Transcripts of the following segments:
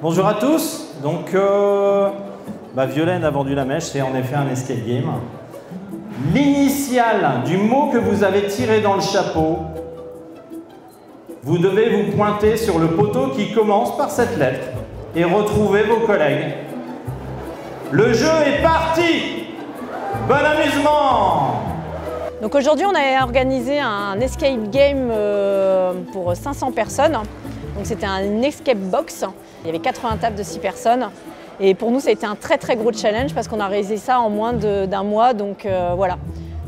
Bonjour à tous. Donc, Violaine a vendu la mèche, c'est en effet un escape game. L'initiale du mot que vous avez tiré dans le chapeau, vous devez vous pointer sur le poteau qui commence par cette lettre et retrouver vos collègues. Le jeu est parti! Bon amusement! Donc aujourd'hui, on a organisé un escape game pour 500 personnes. Donc c'était un escape box. Il y avait 80 tables de 6 personnes. Et pour nous, ça a été un très gros challenge parce qu'on a réalisé ça en moins d'un mois. Donc voilà,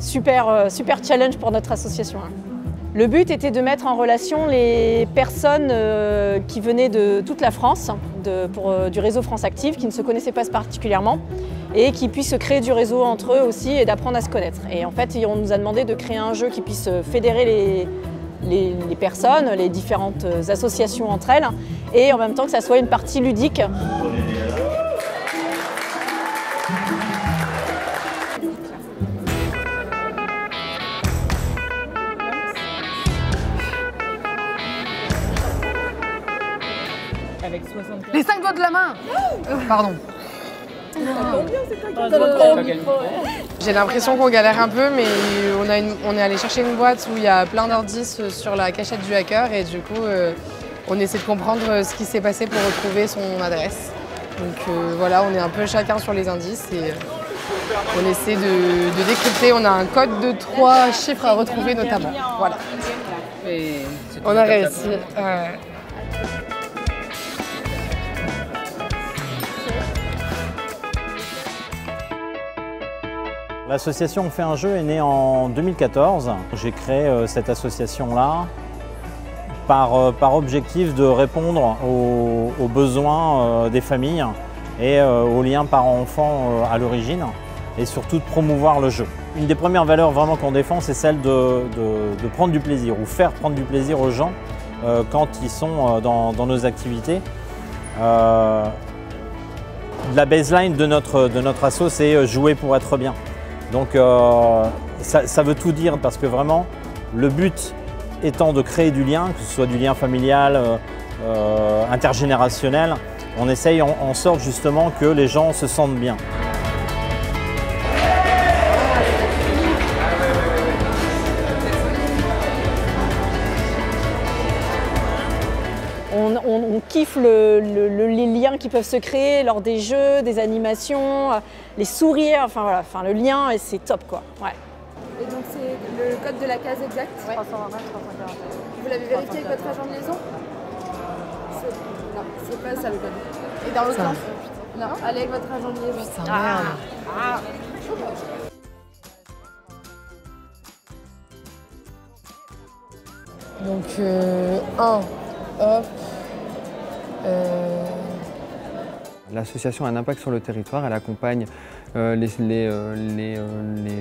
super challenge pour notre association. Le but était de mettre en relation les personnes qui venaient de toute la France, du réseau France Active, qui ne se connaissaient pas particulièrement, et qui puissent créer du réseau entre eux aussi et d'apprendre à se connaître. Et en fait, on nous a demandé de créer un jeu qui puisse fédérer les personnes, les différentes associations entre elles, et en même temps que ça soit une partie ludique. Les 5 doigts de la main. Pardon. J'ai l'impression qu'on galère un peu, mais on est allé chercher une boîte où il y a plein d'indices sur la cachette du hacker et du coup on essaie de comprendre ce qui s'est passé pour retrouver son adresse. Donc voilà, on est un peu chacun sur les indices et on essaie de décrypter. On a un code de 3 chiffres à retrouver notamment. Voilà. On a réussi. L'association On fait un jeu est née en 2014. J'ai créé cette association-là par objectif de répondre aux besoins des familles et aux liens parents-enfants à l'origine et surtout de promouvoir le jeu. Une des premières valeurs vraiment qu'on défend, c'est celle de prendre du plaisir ou faire prendre du plaisir aux gens quand ils sont dans nos activités. La baseline de notre asso, c'est jouer pour être bien. Donc ça veut tout dire parce que vraiment le but étant de créer du lien, que ce soit du lien familial, intergénérationnel, on essaye en sorte justement que les gens se sentent bien. On kiffe les liens qui peuvent se créer lors des jeux, des animations, les sourires, enfin voilà, le lien, et c'est top quoi. Ouais. Et donc c'est le code de la case exacte? Ouais. 329, 340. Vous l'avez vérifié avec votre agent de liaison? Non, c'est pas ça le code. Et dans l'autre sens? Non, allez avec votre agent de liaison. Putain, merde. Donc 1, hop. L'association a un impact sur le territoire, elle accompagne les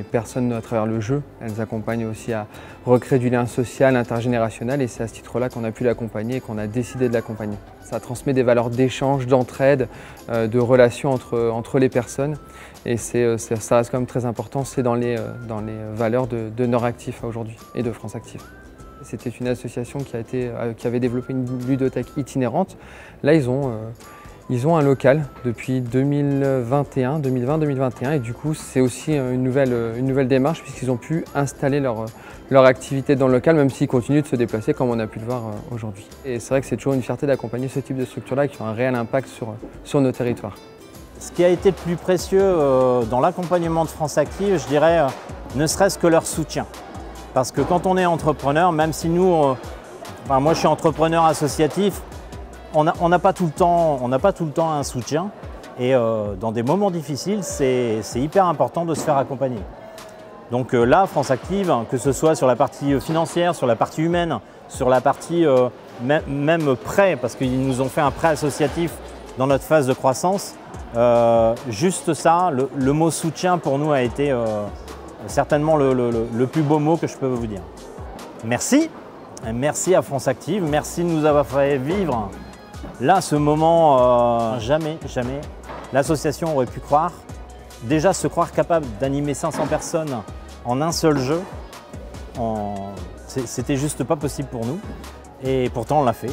personnes à travers le jeu, elles accompagnent aussi à recréer du lien social, intergénérationnel et c'est à ce titre-là qu'on a pu l'accompagner et qu'on a décidé de l'accompagner. Ça transmet des valeurs d'échange, d'entraide, de relations entre les personnes et ça reste quand même très important, c'est dans les valeurs de Nord Actif aujourd'hui et de France Active. C'était une association qui avait développé une ludothèque itinérante. Là, ils ont un local depuis 2020-2021 et du coup, c'est aussi une nouvelle démarche puisqu'ils ont pu installer leur activité dans le local, même s'ils continuent de se déplacer comme on a pu le voir aujourd'hui. Et c'est vrai que c'est toujours une fierté d'accompagner ce type de structure-là qui ont un réel impact sur nos territoires. Ce qui a été le plus précieux dans l'accompagnement de France Active, je dirais, ne serait-ce que leur soutien. Parce que quand on est entrepreneur, même si nous, moi je suis entrepreneur associatif, on n'a pas tout le temps un soutien et dans des moments difficiles, c'est hyper important de se faire accompagner. Donc là, France Active, que ce soit sur la partie financière, sur la partie humaine, sur la partie même prêt, parce qu'ils nous ont fait un prêt associatif dans notre phase de croissance, juste ça, le mot soutien pour nous a été certainement le plus beau mot que je peux vous dire. Merci, merci à France Active, merci de nous avoir fait vivre là ce moment, jamais l'association aurait pu croire. Déjà se croire capable d'animer 500 personnes en un seul jeu, c'était juste pas possible pour nous et pourtant on l'a fait.